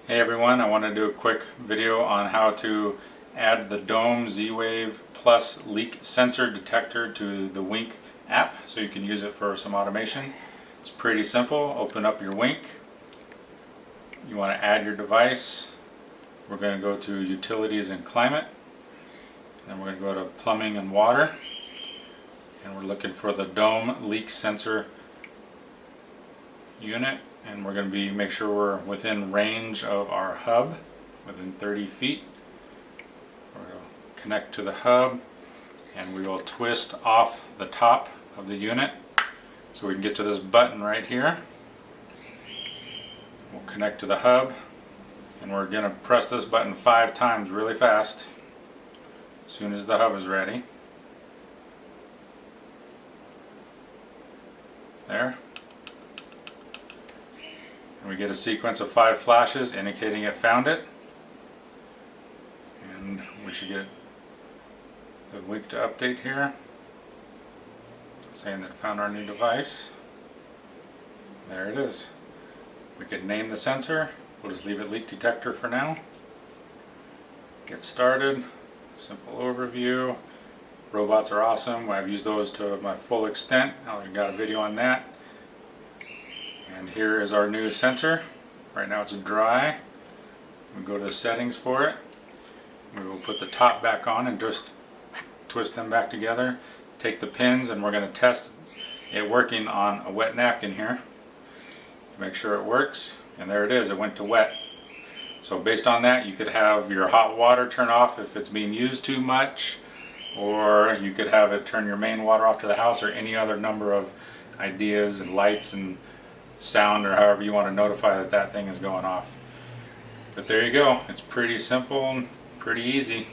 Hey everyone, I want to do a quick video on how to add the Dome Z-Wave Plus leak sensor detector to the Wink app so you can use it for some automation. It's pretty simple. Open up your Wink. You want to add your device. We're going to go to Utilities and Climate. Then we're going to go to Plumbing and Water. And we're looking for the Dome leak sensor unit, and we're going to make sure we're within range of our hub, within 30 feet. We're going to connect to the hub, and we will twist off the top of the unit so we can get to this button right here. We'll connect to the hub, and we're going to press this button 5 times really fast as soon as the hub is ready. There. And we get a sequence of 5 flashes indicating it found it, and we should get the Wink to update here saying that it found our new device. There it is. We could name the sensor. We'll just leave it leak detector for now. Get started. Simple overview. Robots are awesome. I've used those to my full extent. I've got a video on that. And here is our new sensor. Right now it's dry. We go to the settings for it. We will put the top back on and just twist them back together. Take the pins, and we're going to test it working on a wet napkin here to make sure it works. And there it is, it went to wet. So based on that, you could have your hot water turn off if it's being used too much, or you could have it turn your main water off to the house, or any other number of ideas and lights and sound, or however you want to notify that that thing is going off. But there you go. It's pretty simple and pretty easy.